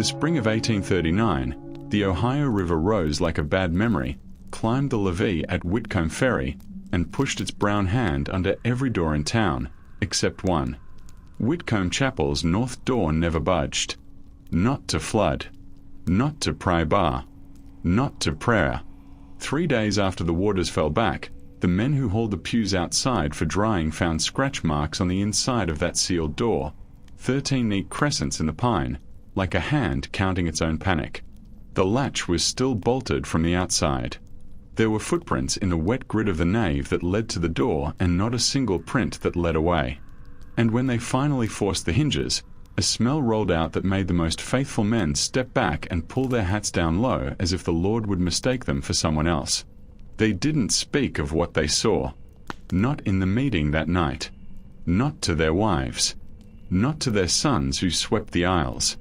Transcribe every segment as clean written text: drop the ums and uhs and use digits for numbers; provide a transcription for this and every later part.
spring of 1839, the Ohio River rose like a bad memory, climbed the levee at Whitcombe Ferry, and pushed its brown hand under every door in town, except one. Whitcombe Chapel's north door never budged. Not to flood. Not to pry bar. Not to prayer. 3 days after the waters fell back, the men who hauled the pews outside for drying found scratch marks on the inside of that sealed door, 13 neat crescents in the pine, like a hand counting its own panic. The latch was still bolted from the outside. There were footprints in the wet grid of the nave that led to the door and not a single print that led away. And when they finally forced the hinges, a smell rolled out that made the most faithful men step back and pull their hats down low as if the Lord would mistake them for someone else. They didn't speak of what they saw. Not in the meeting that night. Not to their wives. Not to their sons who swept the aisles.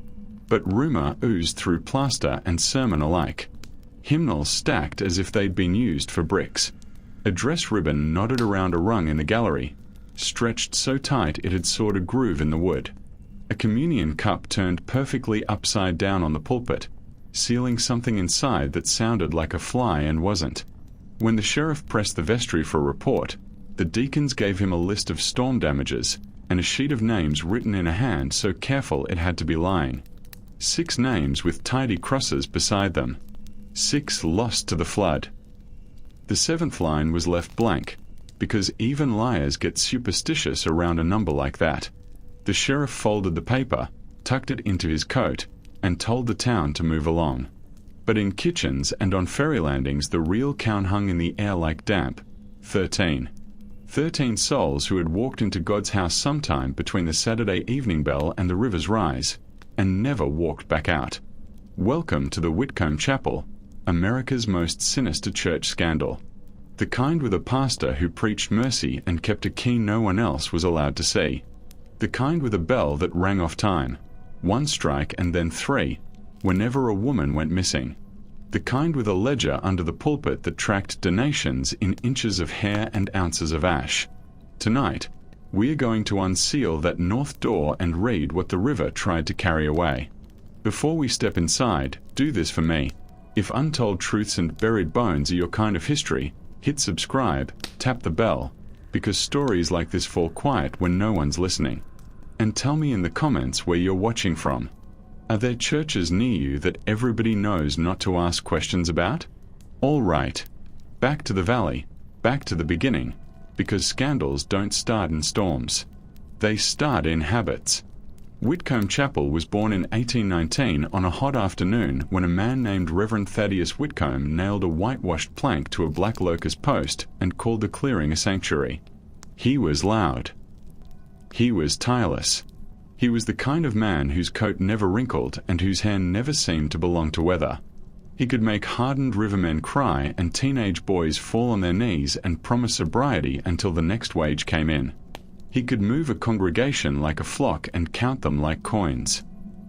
But rumor oozed through plaster and sermon alike. Hymnals stacked as if they'd been used for bricks. A dress ribbon knotted around a rung in the gallery, stretched so tight it had sawed a groove in the wood. A communion cup turned perfectly upside down on the pulpit, sealing something inside that sounded like a fly and wasn't. When the sheriff pressed the vestry for a report, the deacons gave him a list of storm damages and a sheet of names written in a hand so careful it had to be lying. 6 names with tidy crosses beside them. 6 lost to the flood. The 7th line was left blank, because even liars get superstitious around a number like that. The sheriff folded the paper, tucked it into his coat, and told the town to move along. But in kitchens and on ferry landings the real count hung in the air like damp. 13. 13 souls who had walked into God's house sometime between the Saturday evening bell and the river's rise, and never walked back out. Welcome to the Whitcombe Chapel, America's most sinister church scandal. The kind with a pastor who preached mercy and kept a key no one else was allowed to see. The kind with a bell that rang off time, 1 strike and then 3, whenever a woman went missing. The kind with a ledger under the pulpit that tracked donations in inches of hair and ounces of ash. Tonight, we are going to unseal that north door and read what the river tried to carry away. Before we step inside, do this for me. If untold truths and buried bones are your kind of history, hit subscribe, tap the bell, because stories like this fall quiet when no one's listening. And tell me in the comments where you're watching from. Are there churches near you that everybody knows not to ask questions about? All right. Back to the valley, back to the beginning, because scandals don't start in storms. They start in habits. Whitcombe Chapel was born in 1819 on a hot afternoon when a man named Reverend Thaddeus Whitcombe nailed a whitewashed plank to a black locust post and called the clearing a sanctuary. He was loud. He was tireless. He was the kind of man whose coat never wrinkled and whose hair never seemed to belong to weather. He could make hardened rivermen cry and teenage boys fall on their knees and promise sobriety until the next wage came in. He could move a congregation like a flock and count them like coins.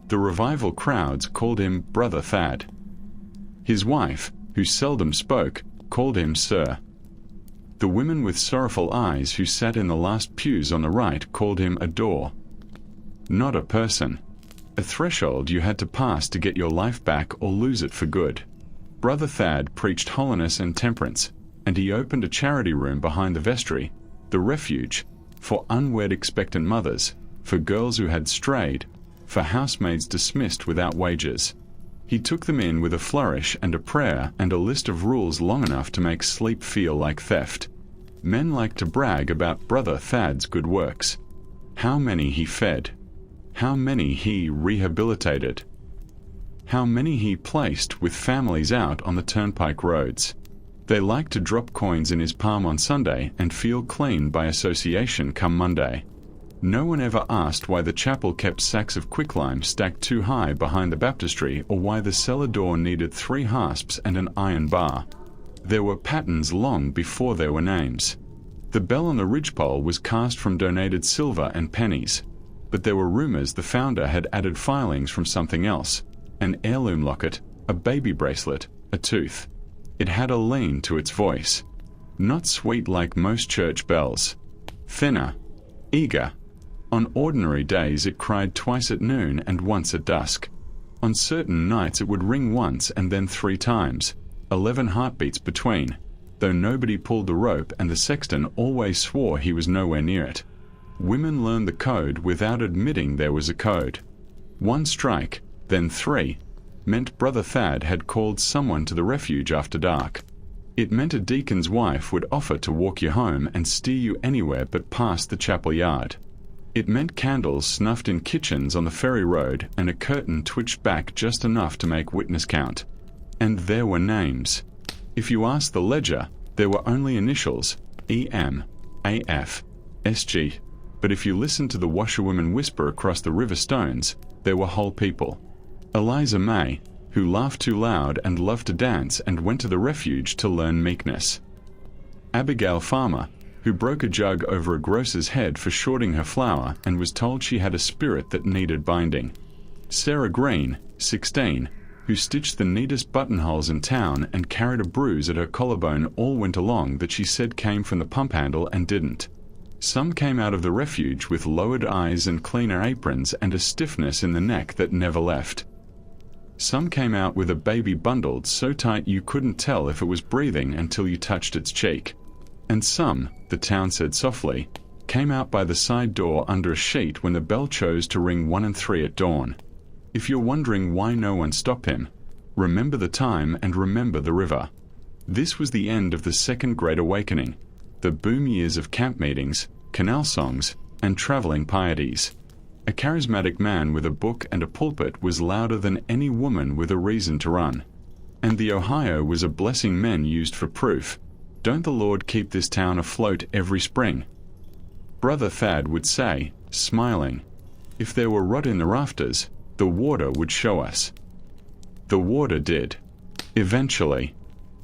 The revival crowds called him Brother Thad. His wife, who seldom spoke, called him Sir. The women with sorrowful eyes who sat in the last pews on the right called him a door. Not a person. A threshold you had to pass to get your life back or lose it for good. Brother Thad preached holiness and temperance, and he opened a charity room behind the vestry, the refuge, for unwed expectant mothers, for girls who had strayed, for housemaids dismissed without wages. He took them in with a flourish and a prayer and a list of rules long enough to make sleep feel like theft. Men like to brag about Brother Thad's good works. How many he fed. How many he rehabilitated. How many he placed with families out on the turnpike roads. They liked to drop coins in his palm on Sunday and feel clean by association come Monday. No one ever asked why the chapel kept sacks of quicklime stacked too high behind the baptistry or why the cellar door needed 3 hasps and an iron bar. There were patterns long before there were names. The bell on the ridgepole was cast from donated silver and pennies, but there were rumors the founder had added filings from something else, an heirloom locket, a baby bracelet, a tooth. It had a lean to its voice, not sweet like most church bells. Thinner, eager. On ordinary days it cried twice at noon and once at dusk. On certain nights it would ring once and then 3 times, 11 heartbeats between, though nobody pulled the rope and the sexton always swore he was nowhere near it. Women learned the code without admitting there was a code. 1 strike, then 3, meant Brother Thad had called someone to the refuge after dark. It meant a deacon's wife would offer to walk you home and steer you anywhere but past the chapel yard. It meant candles snuffed in kitchens on the ferry road and a curtain twitched back just enough to make witness count. And there were names. If you asked the ledger, there were only initials, EM, AF, SG. But if you listened to the washerwomen whisper across the river stones, there were whole people. Eliza May, who laughed too loud and loved to dance and went to the refuge to learn meekness. Abigail Farmer, who broke a jug over a grocer's head for shorting her flour and was told she had a spirit that needed binding. Sarah Green, 16, who stitched the neatest buttonholes in town and carried a bruise at her collarbone all winter long that she said came from the pump handle and didn't. Some came out of the refuge with lowered eyes and cleaner aprons and a stiffness in the neck that never left. Some came out with a baby bundled so tight you couldn't tell if it was breathing until you touched its cheek. And some, the town said softly, came out by the side door under a sheet when the bell chose to ring 1 and 3 at dawn. If you're wondering why no one stopped him, remember the time and remember the river. This was the end of the Second Great Awakening, the boom years of camp meetings, canal songs, and traveling pieties. A charismatic man with a book and a pulpit was louder than any woman with a reason to run. And the Ohio was a blessing men used for proof. Don't the Lord keep this town afloat every spring? Brother Thad would say, smiling, if there were rot in the rafters, the water would show us. The water did. Eventually.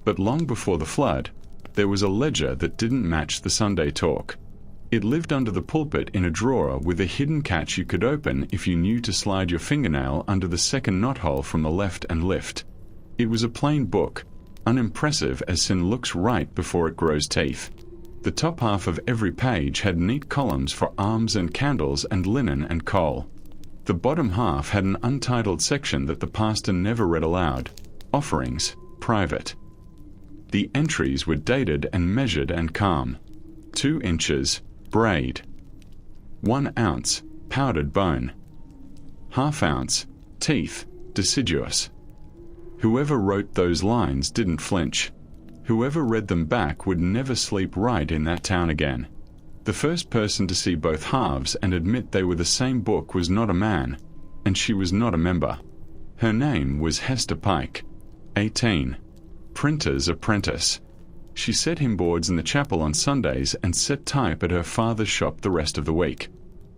But long before the flood, there was a ledger that didn't match the Sunday talk. It lived under the pulpit in a drawer with a hidden catch you could open if you knew to slide your fingernail under the second knothole from the left and lift. It was a plain book, unimpressive as sin looks right before it grows teeth. The top half of every page had neat columns for alms and candles and linen and coal. The bottom half had an untitled section that the pastor never read aloud. Offerings, private. The entries were dated and measured and calm. 2 inches, braid. 1 ounce, powdered bone. ½ ounce, teeth, deciduous. Whoever wrote those lines didn't flinch. Whoever read them back would never sleep right in that town again. The first person to see both halves and admit they were the same book was not a man, and she was not a member. Her name was Hester Pike, 18, printer's apprentice. She set him boards in the chapel on Sundays and set type at her father's shop the rest of the week.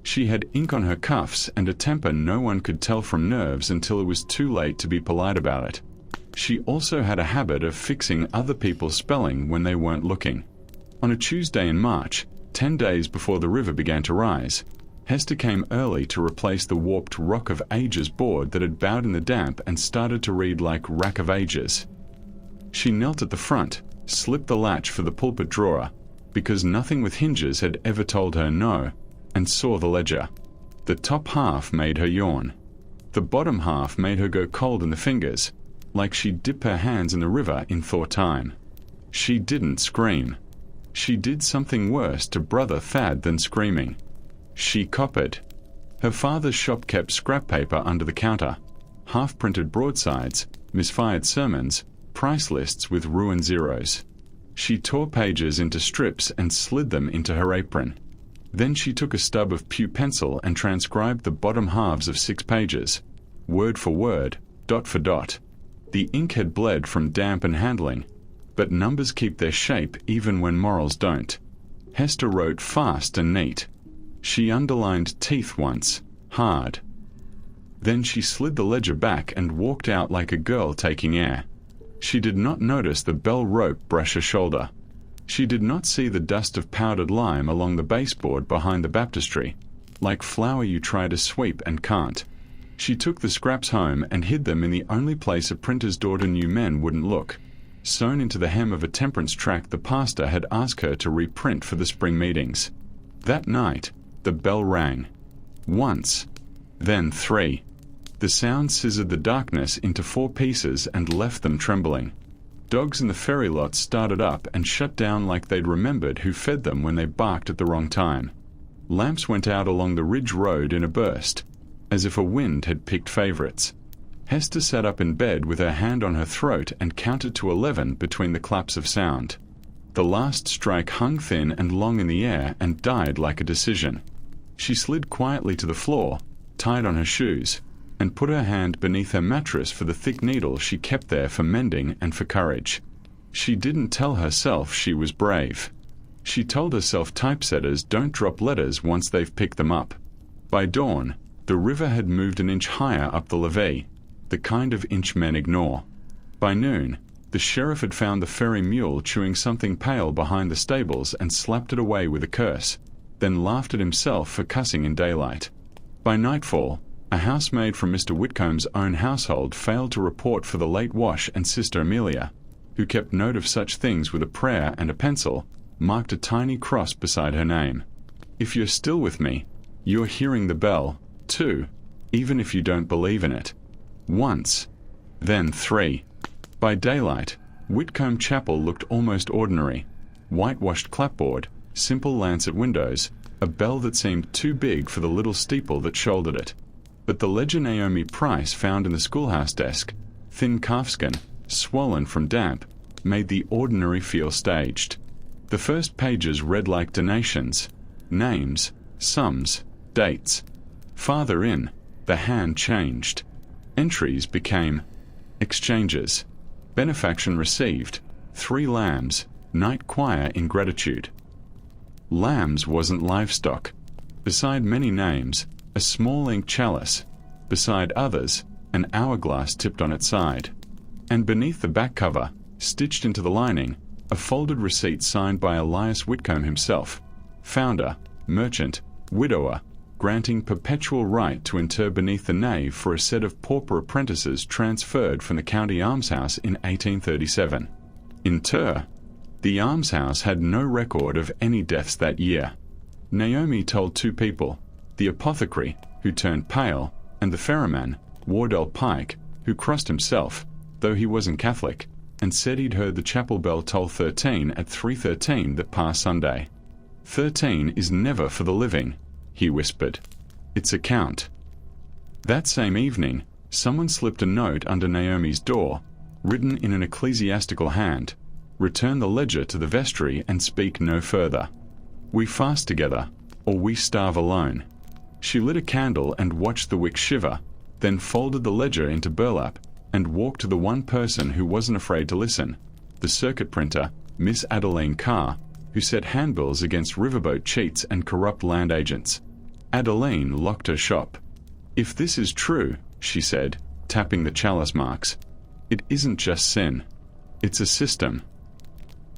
She had ink on her cuffs and a temper no one could tell from nerves until it was too late to be polite about it. She also had a habit of fixing other people's spelling when they weren't looking. On a Tuesday in March, 10 days before the river began to rise, Hester came early to replace the warped Rock of Ages board that had bowed in the damp and started to read like Rack of Ages. She knelt at the front, slipped the latch for the pulpit drawer, because nothing with hinges had ever told her no, and saw the ledger. The top half made her yawn. The bottom half made her go cold in the fingers, like she'd dip her hands in the river in thaw time. She didn't scream. She did something worse to Brother Thad than screaming. She coppered. Her father's shop kept scrap paper under the counter, half-printed broadsides, misfired sermons, price lists with ruined zeros. She tore pages into strips and slid them into her apron. Then she took a stub of pew pencil and transcribed the bottom halves of 6 pages, word for word, dot for dot. The ink had bled from damp and handling, but numbers keep their shape even when morals don't. Hester wrote fast and neat. She underlined teeth once, hard. Then she slid the ledger back and walked out like a girl taking air. She did not notice the bell rope brush her shoulder. She did not see the dust of powdered lime along the baseboard behind the baptistry, like flour you try to sweep and can't. She took the scraps home and hid them in the only place a printer's daughter knew men wouldn't look, sewn into the hem of a temperance tract the pastor had asked her to reprint for the spring meetings. That night, the bell rang. Once, then 3. The sound scissored the darkness into 4 pieces and left them trembling. Dogs in the ferry lot started up and shut down like they'd remembered who fed them when they barked at the wrong time. Lamps went out along the ridge road in a burst, as if a wind had picked favourites. Hester sat up in bed with her hand on her throat and counted to 11 between the claps of sound. The last strike hung thin and long in the air and died like a decision. She slid quietly to the floor, tied on her shoes, and put her hand beneath her mattress for the thick needle she kept there for mending and for courage. She didn't tell herself she was brave. She told herself typesetters don't drop letters once they've picked them up. By dawn, the river had moved an inch higher up the levee, the kind of inch men ignore. By noon, the sheriff had found the ferry mule chewing something pale behind the stables and slapped it away with a curse, then laughed at himself for cussing in daylight. By nightfall, a housemaid from Mr. Whitcomb's own household failed to report for the late wash, and Sister Amelia, who kept note of such things with a prayer and a pencil, marked a tiny cross beside her name. If you're still with me, you're hearing the bell, too, even if you don't believe in it. Once, then 3. By daylight, Whitcombe Chapel looked almost ordinary. Whitewashed clapboard, simple lancet windows, a bell that seemed too big for the little steeple that shouldered it. But the ledger Naomi Price found in the schoolhouse desk, thin calfskin, swollen from damp, made the ordinary feel staged. The first pages read like donations, names, sums, dates. Farther in, the hand changed. Entries became exchanges. Benefaction received, 3 lambs, night choir in gratitude. Lambs wasn't livestock. Beside many names, a small ink chalice, beside others, an hourglass tipped on its side. And beneath the back cover, stitched into the lining, a folded receipt signed by Elias Whitcombe himself, founder, merchant, widower, granting perpetual right to inter beneath the nave for a set of pauper apprentices transferred from the county almshouse in 1837. Inter. The almshouse had no record of any deaths that year. Naomi told 2 people, the apothecary, who turned pale, and the ferryman, Wardell Pike, who crossed himself, though he wasn't Catholic, and said he'd heard the chapel bell toll 13 at 3:13 that past Sunday. 13 is never for the living, he whispered. It's a count. That same evening, someone slipped a note under Naomi's door, written in an ecclesiastical hand, return the ledger to the vestry and speak no further. We fast together, or we starve alone. She lit a candle and watched the wick shiver, then folded the ledger into burlap and walked to the one person who wasn't afraid to listen, the circuit printer, Miss Adeline Carr, who set handbills against riverboat cheats and corrupt land agents. Adeline locked her shop. If this is true, she said, tapping the chalice marks, it isn't just sin. It's a system.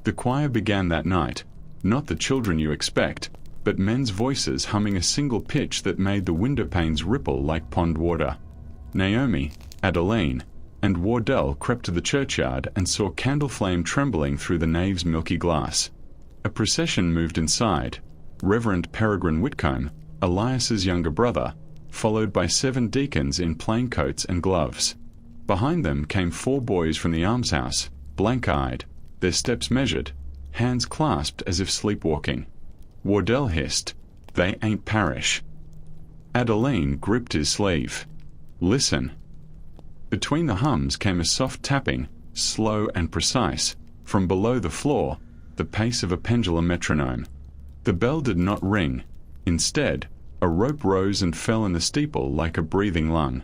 The choir began that night, not the children you expect, but men's voices humming a single pitch that made the window panes ripple like pond water. Naomi, Adeline, and Wardell crept to the churchyard and saw candle flame trembling through the nave's milky glass. A procession moved inside, Reverend Peregrine Whitcombe, Elias's younger brother, followed by 7 deacons in plain coats and gloves. Behind them came 4 boys from the almshouse, blank-eyed, their steps measured, hands clasped as if sleepwalking. Wardell hissed, "They ain't parish." Adeline gripped his sleeve. "Listen." Between the hums came a soft tapping, slow and precise, from below the floor, the pace of a pendulum metronome. The bell did not ring. Instead, a rope rose and fell in the steeple like a breathing lung.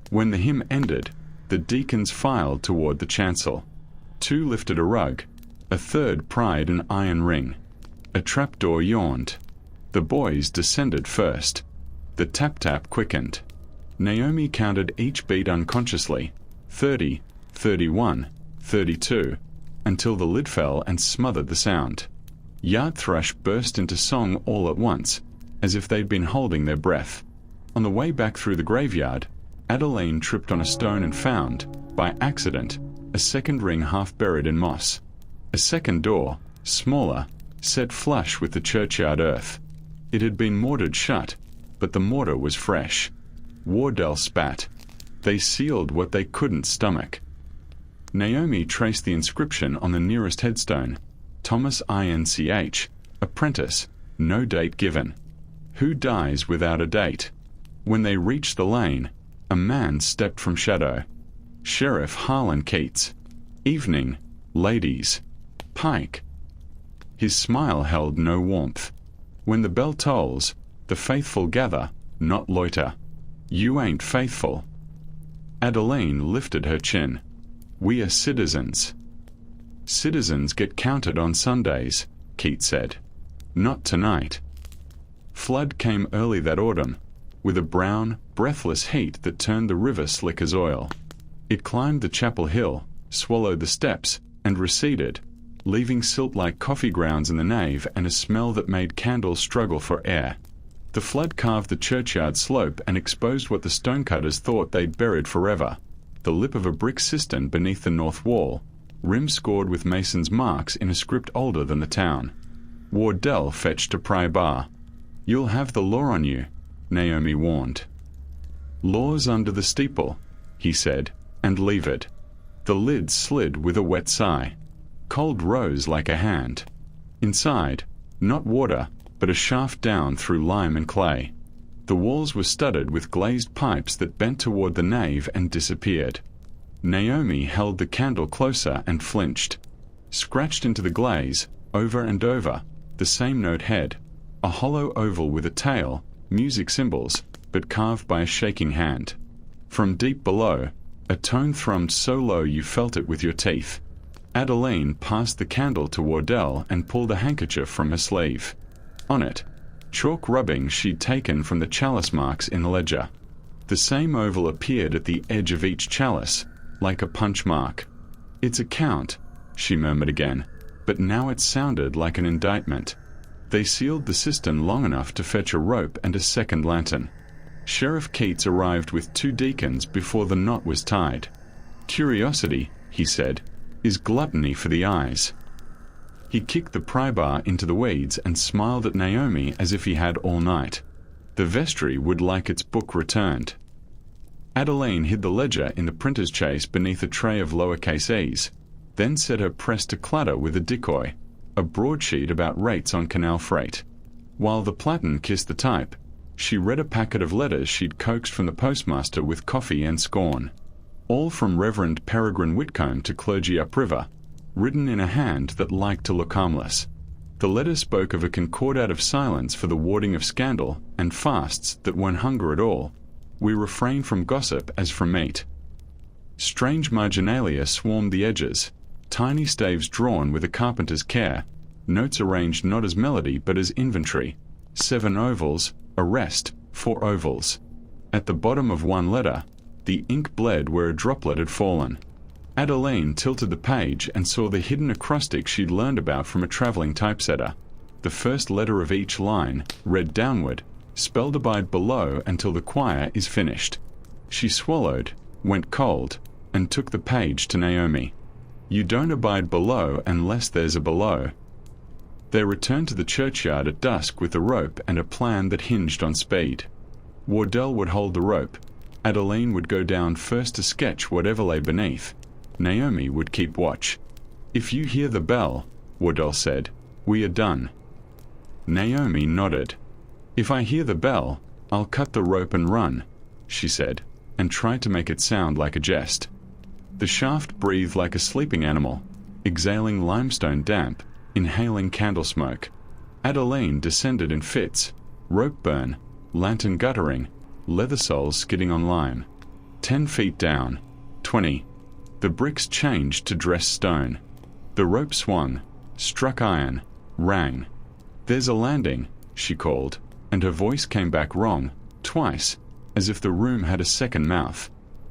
When the hymn ended, the deacons filed toward the chancel. 2 lifted a rug. A 3rd pried an iron ring. A trapdoor yawned. The boys descended first. The tap-tap quickened. Naomi counted each beat unconsciously, 30, 31, 32, until the lid fell and smothered the sound. Yard thrush burst into song all at once, as if they'd been holding their breath. On the way back through the graveyard, Adeline tripped on a stone and found, by accident, a 2nd ring half buried in moss. A 2nd door, smaller, set flush with the churchyard earth. It had been mortared shut, but the mortar was fresh. Wardell spat. They sealed what they couldn't stomach. Naomi traced the inscription on the nearest headstone: Thomas INCH, apprentice, no date given. Who dies without a date? When they reached the lane, a man stepped from shadow. Sheriff Harlan Keats. Evening, ladies. Pike. His smile held no warmth. When the bell tolls, the faithful gather, not loiter. You ain't faithful. Adeline lifted her chin. We are citizens. Citizens get counted on Sundays, Keats said. Not tonight. Flood came early that autumn, with a brown, breathless heat that turned the river slick as oil. It climbed the chapel hill, swallowed the steps, and receded, leaving silt-like coffee grounds in the nave and a smell that made candles struggle for air. The flood carved the churchyard slope and exposed what the stonecutters thought they'd buried forever: the lip of a brick cistern beneath the north wall, rim scored with mason's marks in a script older than the town. Wardell fetched a pry bar. You'll have the law on you, Naomi warned. Law's under the steeple, he said, and leave it. The lid slid with a wet sigh. Cold rose like a hand. Inside, not water, but a shaft down through lime and clay. The walls were studded with glazed pipes that bent toward the nave and disappeared. Naomi held the candle closer and flinched. Scratched into the glaze, over and over, the same note head, a hollow oval with a tail, music symbols, but carved by a shaking hand. From deep below, a tone thrummed so low you felt it with your teeth. Adeline passed the candle to Wardell and pulled a handkerchief from her sleeve. On it, chalk rubbing she'd taken from the chalice marks in the ledger. The same oval appeared at the edge of each chalice, like a punch mark. It's a count, she murmured again, but now it sounded like an indictment. They sealed the cistern long enough to fetch a rope and a second lantern. Sheriff Keats arrived with 2 deacons before the knot was tied. Curiosity, he said, is gluttony for the eyes. He kicked the pry bar into the weeds and smiled at Naomi as if he had all night. The vestry would like its book returned. Adeline hid the ledger in the printer's chase beneath a tray of lowercase e's, then set her press to clutter with a decoy, a broadsheet about rates on canal freight. While the platen kissed the type, she read a packet of letters she'd coaxed from the postmaster with coffee and scorn. All from Reverend Peregrine Whitcombe to clergy upriver, written in a hand that liked to look harmless. The letter spoke of a concordat of silence for the warding of scandal, and fasts that weren't hunger at all. We refrain from gossip as from meat. Strange marginalia swarmed the edges, tiny staves drawn with a carpenter's care, notes arranged not as melody but as inventory. 7 ovals, a rest, 4 ovals. At the bottom of one letter, the ink bled where a droplet had fallen. Adeline tilted the page and saw the hidden acrostic she'd learned about from a traveling typesetter. The first letter of each line, read downward, spelled abide below until the choir is finished. She swallowed, went cold, and took the page to Naomi. You don't abide below unless there's a below. They returned to the churchyard at dusk with a rope and a plan that hinged on speed. Wardell would hold the rope. Adeline would go down first to sketch whatever lay beneath. Naomi would keep watch. If you hear the bell, Wardell said, we are done. Naomi nodded. If I hear the bell, I'll cut the rope and run, she said, and tried to make it sound like a jest. The shaft breathed like a sleeping animal, exhaling limestone damp, inhaling candle smoke. Adeline descended in fits, rope burn, lantern guttering, leather soles skidding on lime. 10 feet down, 20. The bricks changed to dressed stone. The rope swung, struck iron, rang. There's a landing, she called, and her voice came back wrong, twice, as if the room had a second mouth.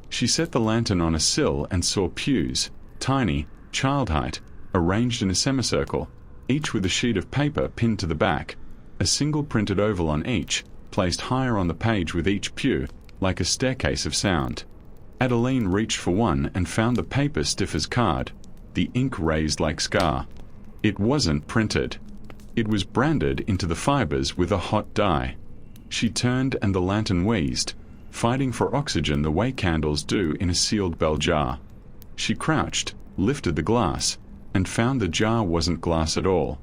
She set the lantern on a sill and saw pews, tiny, child height, arranged in a semicircle, each with a sheet of paper pinned to the back, a single printed oval on each, placed higher on the page with each pew, like a staircase of sound. Adeline reached for one and found the paper stiff as card, the ink raised like scar. It wasn't printed. It was branded into the fibers with a hot dye. She turned and the lantern wheezed. fighting for oxygen the way candles do in a sealed bell jar. She crouched, lifted the glass, and found the jar wasn't glass at all.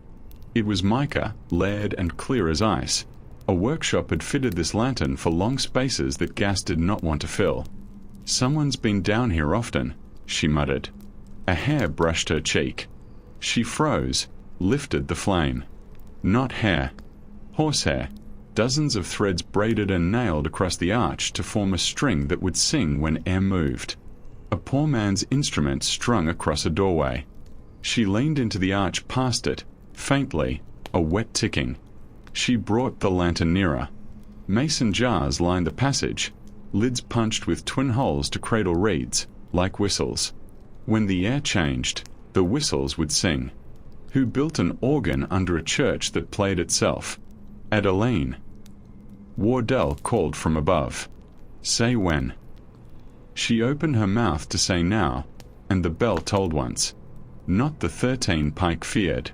It was mica, layered and clear as ice. A workshop had fitted this lantern for long spaces that gas did not want to fill. "Someone's been down here often," she muttered. A hair brushed her cheek. She froze, lifted the flame. Not hair. Horsehair. Dozens of threads braided and nailed across the arch to form a string that would sing when air moved. A poor man's instrument strung across a doorway. She leaned into the arch past it, faintly, a wet ticking. She brought the lantern nearer. Mason jars lined the passage, lids punched with twin holes to cradle reeds, like whistles. When the air changed, the whistles would sing. Who built an organ under a church that played itself? Adeline. Wardell called from above. Say when. She opened her mouth to say now, and the bell tolled once. Not the 13 Pike feared.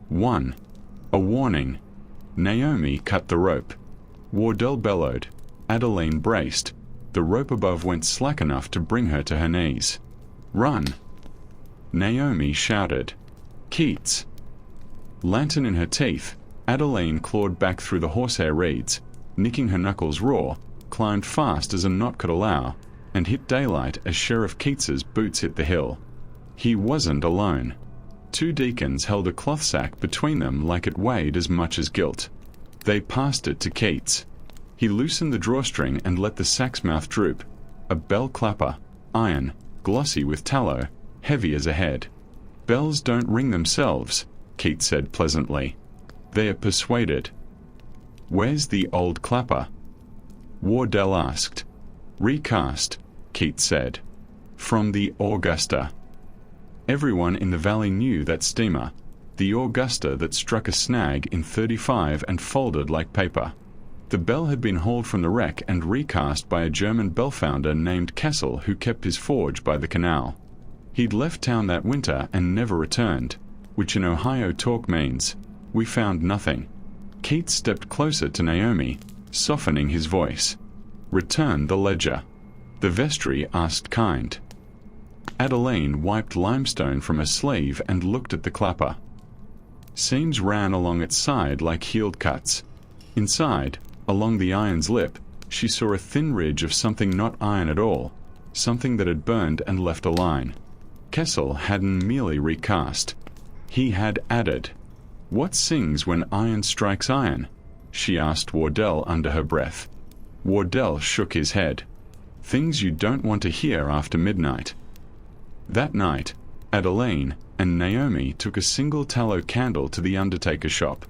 1. A warning. Naomi cut the rope. Wardell bellowed. Adeline braced. The rope above went slack enough to bring her to her knees. Run. Naomi shouted. Keats. Lantern in her teeth, Adeline clawed back through the horsehair reeds, nicking her knuckles raw, climbed fast as a knot could allow, and hit daylight as Sheriff Keats's boots hit the hill. He wasn't alone. 2 deacons held a cloth sack between them like it weighed as much as guilt. They passed it to Keats. He loosened the drawstring and let the sack's mouth droop. A bell clapper, iron, glossy with tallow, heavy as a head. Bells don't ring themselves, Keats said pleasantly. They're persuaded. Where's the old clapper? Wardell asked. Recast, Keats said. From the Augusta. Everyone in the valley knew that steamer, the Augusta that struck a snag in 35 and folded like paper. The bell had been hauled from the wreck and recast by a German bell founder named Kessel who kept his forge by the canal. He'd left town that winter and never returned, which in Ohio talk means, we found nothing. Keats stepped closer to Naomi, softening his voice. Return the ledger. The vestry asked kind. Adeline wiped limestone from her sleeve and looked at the clapper. Seams ran along its side like healed cuts. Inside, along the iron's lip, she saw a thin ridge of something not iron at all, something that had burned and left a line. Kessel hadn't merely recast. He had added. What sings when iron strikes iron? She asked Wardell under her breath. Wardell shook his head. Things you don't want to hear after midnight. That night, Adeline and Naomi took a single tallow candle to the undertaker shop.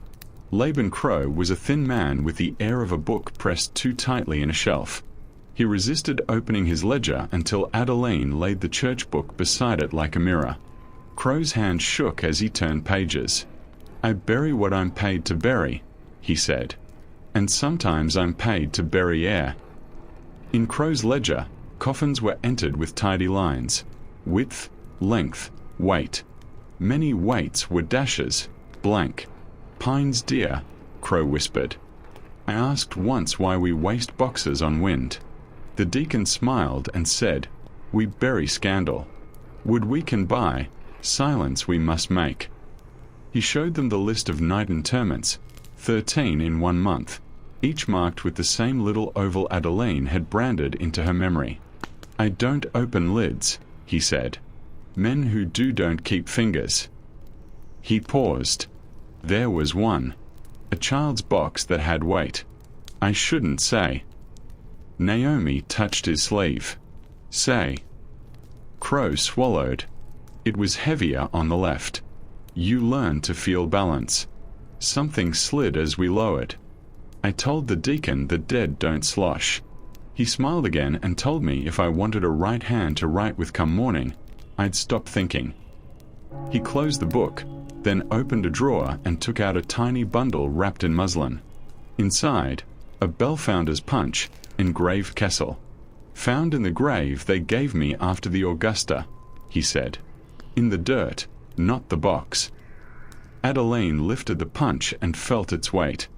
Laban Crow was a thin man with the air of a book pressed too tightly in a shelf. He resisted opening his ledger until Adeline laid the church book beside it like a mirror. Crow's hand shook as he turned pages. I bury what I'm paid to bury, he said, and sometimes I'm paid to bury air. In Crow's ledger, coffins were entered with tidy lines. Width, length, weight. Many weights were dashes, blank. Pines dear, Crow whispered. I asked once why we waste boxes on wind. The deacon smiled and said, we bury scandal. Wood we can buy, silence we must make. He showed them the list of night interments, 13 in 1 month, each marked with the same little oval Adeline had branded into her memory. I don't open lids, he said. Men who do don't keep fingers. He paused. There was one. A child's box that had weight. I shouldn't say. Naomi touched his sleeve. Say. Crow swallowed. It was heavier on the left. You learn to feel balance. Something slid as we lowered. I told the deacon the dead don't slosh. He smiled again and told me if I wanted a right hand to write with come morning, I'd stop thinking. He closed the book, then opened a drawer and took out a tiny bundle wrapped in muslin. Inside, a bell founder's punch, engraved Kessel. Found in the grave they gave me after the Augusta, he said. In the dirt, not the box. Adeline lifted the punch and felt its weight.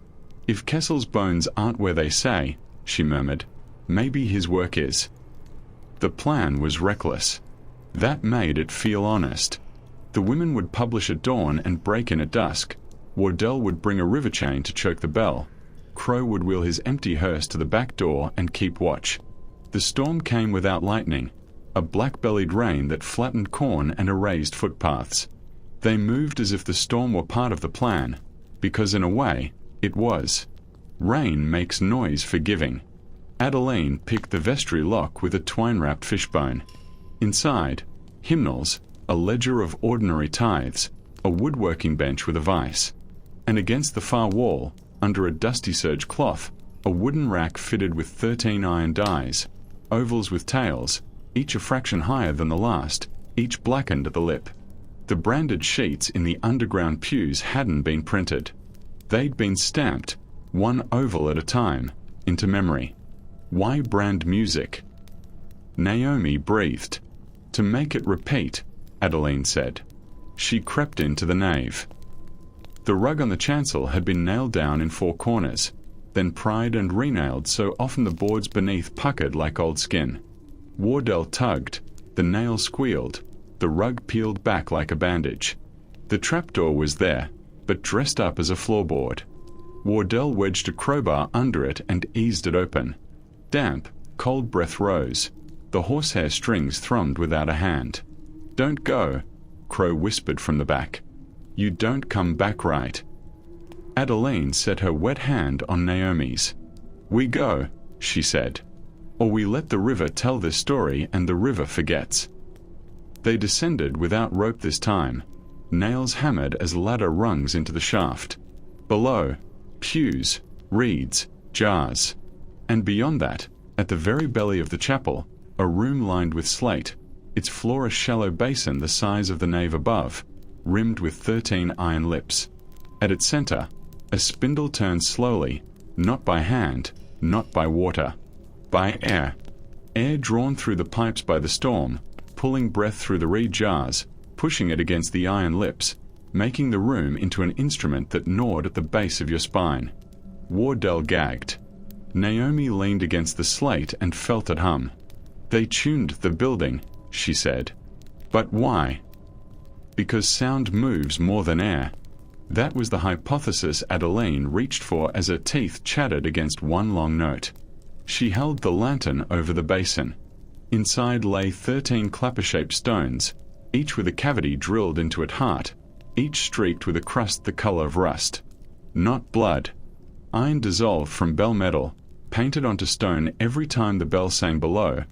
If Kessel's bones aren't where they say, she murmured, Maybe his work is. The plan was reckless. That made it feel honest. The women would publish at dawn and break in at dusk. Wardell would bring a river chain to choke the bell. Crow would wheel his empty hearse to the back door and keep watch. The storm came without lightning, a black-bellied rain that flattened corn and erased footpaths. They moved as if the storm were part of the plan, because in a way, it was. Rain makes noise for giving. Adeline picked the vestry lock with a twine-wrapped fishbone. Inside, hymnals, a ledger of ordinary tithes, a woodworking bench with a vice. And against the far wall, under a dusty serge cloth, a wooden rack fitted with 13 iron dies, ovals with tails, each a fraction higher than the last, each blackened at the lip. The branded sheets in the underground pews hadn't been printed. They'd been stamped, one oval at a time, into memory. Why brand music? Naomi breathed. To make it repeat, Adeline said. She crept into the nave. The rug on the chancel had been nailed down in 4 corners, then pried and renailed so often the boards beneath puckered like old skin. Wardell tugged, the nail squealed, the rug peeled back like a bandage. The trapdoor was there, but dressed up as a floorboard. Wardell wedged a crowbar under it and eased it open. Damp, cold breath rose. The horsehair strings thrummed without a hand. "Don't go," Crow whispered from the back. "You don't come back right." Adeline set her wet hand on Naomi's. "We go," she said. "Or we let the river tell this story and the river forgets." They descended without rope this time, nails hammered as ladder rungs into the shaft. Below, pews, reeds, jars. And beyond that, at the very belly of the chapel, a room lined with slate, its floor a shallow basin the size of the nave above, rimmed with 13 iron lips. At its center, a spindle turned slowly, not by hand, not by water, by air. Air drawn through the pipes by the storm, pulling breath through the reed jars, pushing it against the iron lips, making the room into an instrument that gnawed at the base of your spine. Wardell gagged. Naomi leaned against the slate and felt it hum. "They tuned the building," she said. "But why?" Because sound moves more than air. That was the hypothesis Adeline reached for as her teeth chattered against one long note. She held the lantern over the basin. Inside lay 13 clapper-shaped stones, each with a cavity drilled into its heart, each streaked with a crust the color of rust. Not blood. Iron dissolved from bell metal, painted onto stone every time the bell sang below,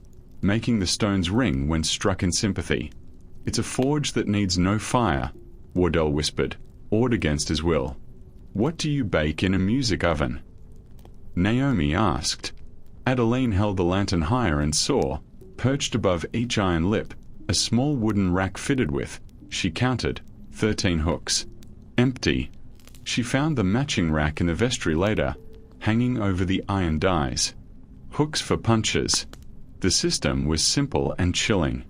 making the stones ring when struck in sympathy. "It's a forge that needs no fire," Wardell whispered, awed against his will. "What do you bake in a music oven?" Naomi asked. Adeline held the lantern higher and saw, perched above each iron lip, a small wooden rack fitted with, she counted, 13 hooks. Empty. She found the matching rack in the vestry later, hanging over the iron dies. Hooks for punches. The system was simple and chilling.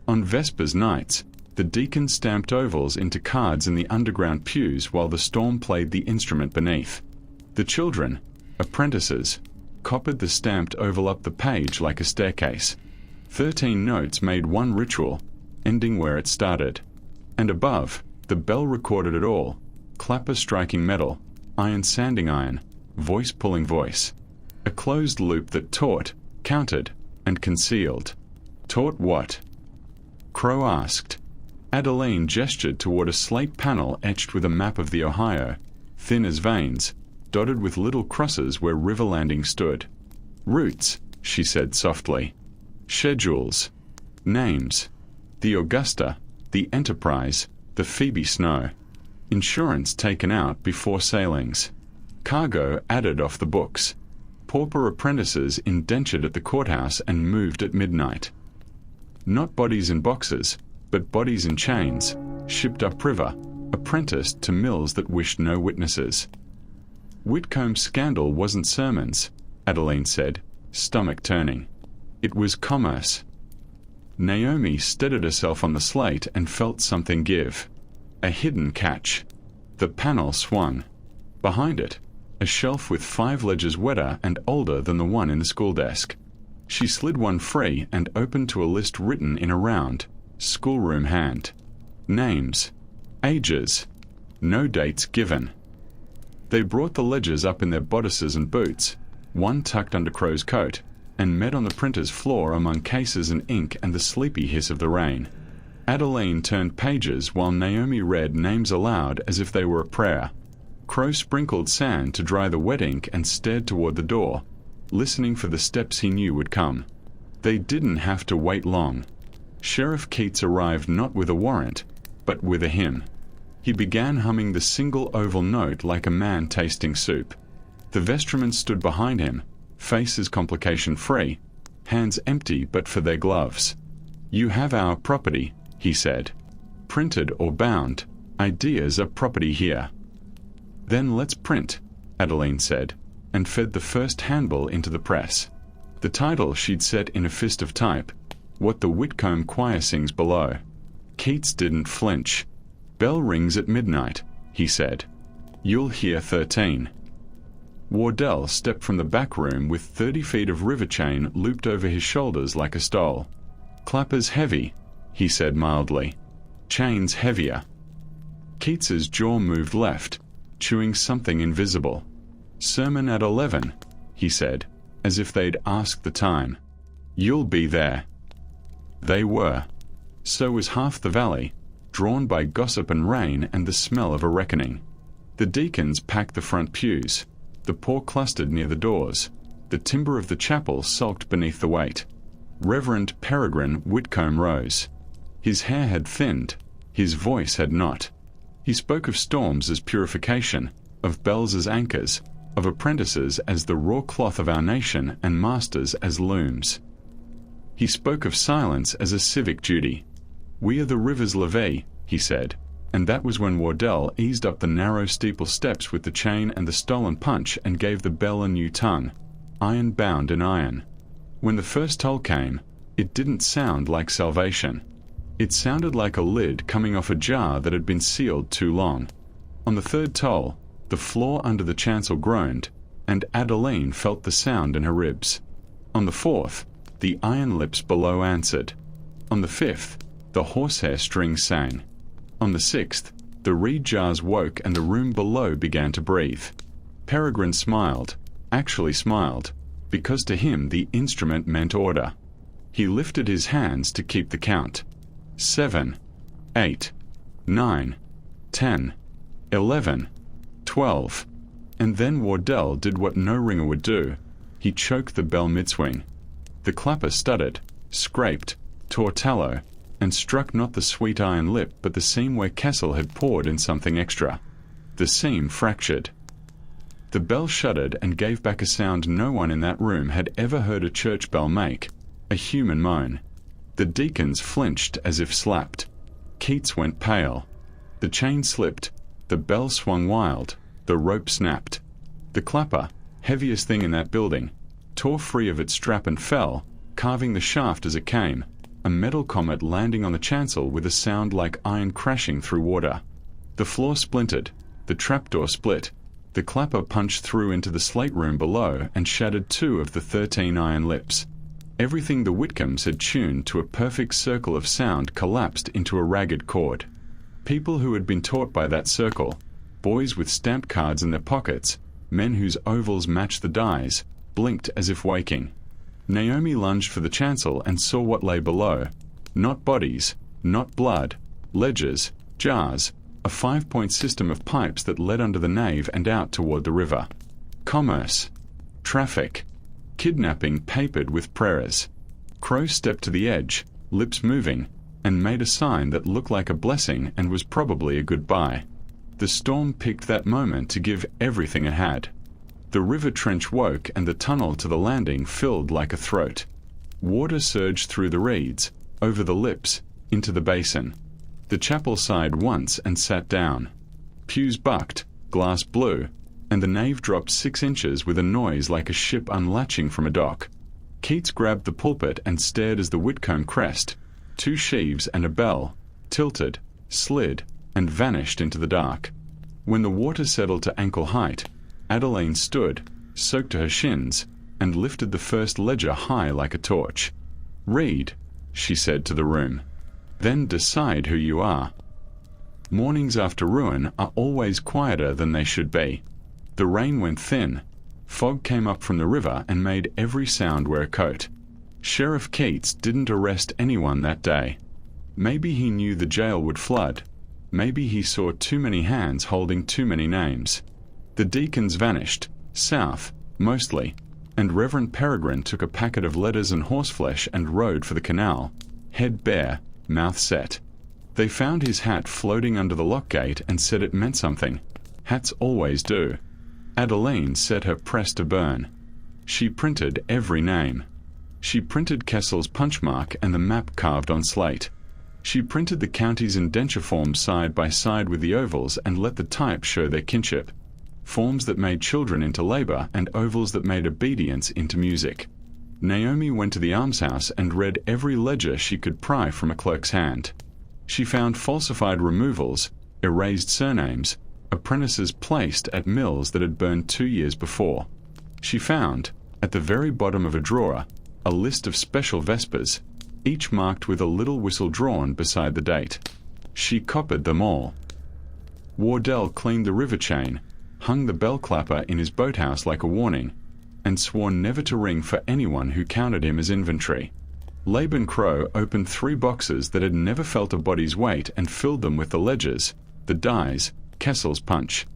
On Vespers nights, the deacon stamped ovals into cards in the underground pews while the storm played the instrument beneath. The children, apprentices, copied the stamped oval up the page like a staircase. 13 notes made one ritual, ending where it started. And above, the bell recorded it all, clapper striking metal, iron sanding iron, voice pulling voice. A closed loop that taught, counted, and concealed. Taught what? Crow asked. Adeline gestured toward a slate panel etched with a map of the Ohio, thin as veins, dotted with little crosses where river landings stood. "Routes," she said softly. "Schedules. Names. The Augusta, the Enterprise, the Phoebe Snow. Insurance taken out before sailings. Cargo added off the books. Pauper apprentices indentured at the courthouse and moved at midnight. Not bodies in boxes, but bodies in chains, shipped upriver, apprenticed to mills that wished no witnesses." Whitcombe Scandal wasn't sermons, Adeline said, stomach turning. It was commerce. Naomi steadied herself on the slate and felt something give. A hidden catch. The panel swung. Behind it, a shelf with 5 ledgers wetter and older than the one in the school desk. She slid one free and opened to a list written in a round, schoolroom hand. Names. Ages. No dates given. They brought the ledgers up in their bodices and boots, one tucked under Crow's coat, and met on the printer's floor among cases and ink and the sleepy hiss of the rain. Adeline turned pages while Naomi read names aloud as if they were a prayer. Crow sprinkled sand to dry the wet ink and stared toward the door, listening for the steps he knew would come. They didn't have to wait long. Sheriff Keats arrived not with a warrant, but with a hymn. He began humming the single oval note like a man tasting soup. The vestryman stood behind him, faces complication-free, hands empty but for their gloves. "You have our property," he said. "Printed or bound, ideas are property here." "Then let's print," Adeline said, and fed the first handbill into the press. The title she'd set in a fist of type, "What the Whitcombe Choir Sings Below." Keats didn't flinch. "Bell rings at midnight," he said. "You'll hear 13. Wardell stepped from the back room with 30 feet of river chain looped over his shoulders like a stole. "Clapper's heavy," he said mildly. "Chain's heavier." Keats's jaw moved left, chewing something invisible. "Sermon at 11, he said, as if they'd asked the time. "You'll be there." They were. So was half the valley, drawn by gossip and rain and the smell of a reckoning. The deacons packed the front pews. The poor clustered near the doors. The timber of the chapel sulked beneath the weight. Reverend Peregrine Whitcombe rose. His hair had thinned. His voice had not. He spoke of storms as purification, of bells as anchors, of apprentices as the raw cloth of our nation and masters as looms. He spoke of silence as a civic duty. "We are the river's levee," he said, and that was when Wardell eased up the narrow steeple steps with the chain and the stolen punch and gave the bell a new tongue, iron bound in iron. When the first toll came, it didn't sound like salvation. It sounded like a lid coming off a jar that had been sealed too long. On the third toll, the floor under the chancel groaned, and Adeline felt the sound in her ribs. On the fourth, the iron lips below answered. On the fifth, the horsehair strings sang. On the sixth, the reed jars woke and the room below began to breathe. Peregrine smiled, actually smiled, because to him the instrument meant order. He lifted his hands to keep the count. 7, 8, 9, 10, 11, 12, and then Wardell did what no ringer would do. He choked the bell mid-swing. The clapper stuttered, scraped, tore tallow, and struck not the sweet iron lip but the seam where Kessel had poured in something extra. The seam fractured. The bell shuddered and gave back a sound no one in that room had ever heard a church bell make, a human moan. The deacons flinched as if slapped. Keats went pale. The chain slipped. The bell swung wild. The rope snapped. The clapper, heaviest thing in that building, tore free of its strap and fell, carving the shaft as it came, a metal comet landing on the chancel with a sound like iron crashing through water. The floor splintered. The trapdoor split. The clapper punched through into the slate room below and shattered 2 of the 13 iron lips. Everything the Whitcombes had tuned to a perfect circle of sound collapsed into a ragged chord. People who had been taught by that circle, boys with stamp cards in their pockets, men whose ovals matched the dies, blinked as if waking. Naomi lunged for the chancel and saw what lay below. Not bodies, not blood, ledgers, jars, a 5-point system of pipes that led under the nave and out toward the river. Commerce. Traffic. Kidnapping papered with prayers. Crow stepped to the edge, lips moving, and made a sign that looked like a blessing and was probably a goodbye. The storm picked that moment to give everything it had. The river trench woke and the tunnel to the landing filled like a throat. Water surged through the reeds, over the lips, into the basin. The chapel sighed once and sat down. Pews bucked, glass blew, and the nave dropped 6 inches with a noise like a ship unlatching from a dock. Keats grabbed the pulpit and stared as the Whitcombe crest, 2 sheaves and a bell, tilted, slid, and vanished into the dark. When the water settled to ankle height, Adeline stood, soaked to her shins, and lifted the first ledger high like a torch. "Read," she said to the room. "Then decide who you are." Mornings after ruin are always quieter than they should be. The rain went thin. Fog came up from the river and made every sound wear a coat. Sheriff Keats didn't arrest anyone that day. Maybe he knew the jail would flood. Maybe he saw too many hands holding too many names. The deacons vanished, south, mostly, and Reverend Peregrine took a packet of letters and horseflesh and rode for the canal, head bare, mouth set. They found his hat floating under the lock gate and said it meant something. Hats always do. Adeline set her press to burn. She printed every name. She printed Kessel's punch mark and the map carved on slate. She printed the county's indenture forms side by side with the ovals and let the type show their kinship. Forms that made children into labor and ovals that made obedience into music. Naomi went to the almshouse and read every ledger she could pry from a clerk's hand. She found falsified removals, erased surnames, apprentices placed at mills that had burned 2 years before. She found, at the very bottom of a drawer, a list of special vespers, each marked with a little whistle drawn beside the date. She copied them all. Wardell cleaned the river chain, hung the bell clapper in his boathouse like a warning, and swore never to ring for anyone who counted him as inventory. Laban Crow opened 3 boxes that had never felt a body's weight and filled them with the ledgers, the dies, Kessel's punch.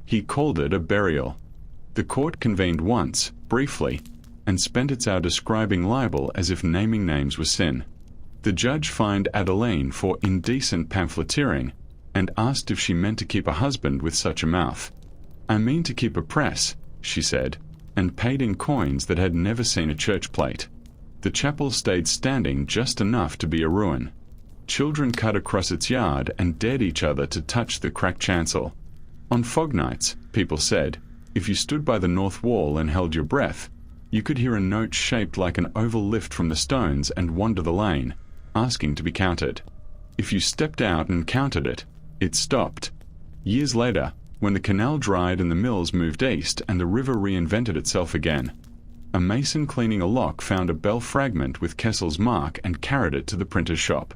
He called it a burial. The court convened once, briefly, and spent its hour describing libel as if naming names was sin. The judge fined Adeline for indecent pamphleteering and asked if she meant to keep a husband with such a mouth. "I mean to keep a press," she said, and paid in coins that had never seen a church plate. The chapel stayed standing just enough to be a ruin. Children cut across its yard and dared each other to touch the cracked chancel. On fog nights, people said, if you stood by the north wall and held your breath, you could hear a note shaped like an oval lift from the stones and wander the lane, asking to be counted. If you stepped out and counted it, it stopped. Years later, when the canal dried and the mills moved east and the river reinvented itself again, a mason cleaning a lock found a bell fragment with Kessel's mark and carried it to the printer's shop.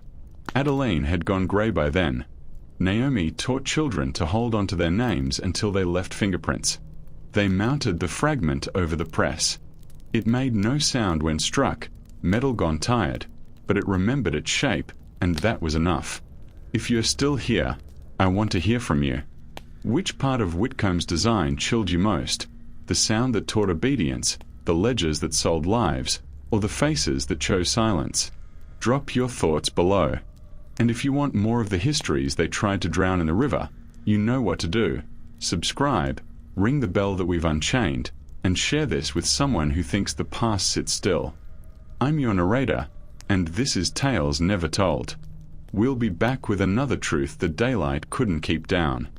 Adeline had gone grey by then. Naomi taught children to hold on to their names until they left fingerprints. They mounted the fragment over the press. It made no sound when struck, metal gone tired, but it remembered its shape, and that was enough. If you're still here, I want to hear from you. Which part of Whitcombe's design chilled you most? The sound that taught obedience, the ledgers that sold lives, or the faces that chose silence? Drop your thoughts below. And if you want more of the histories they tried to drown in the river, you know what to do. Subscribe, ring the bell that we've unchained, and share this with someone who thinks the past sits still. I'm your narrator, and this is Tales Never Told. We'll be back with another truth the daylight couldn't keep down.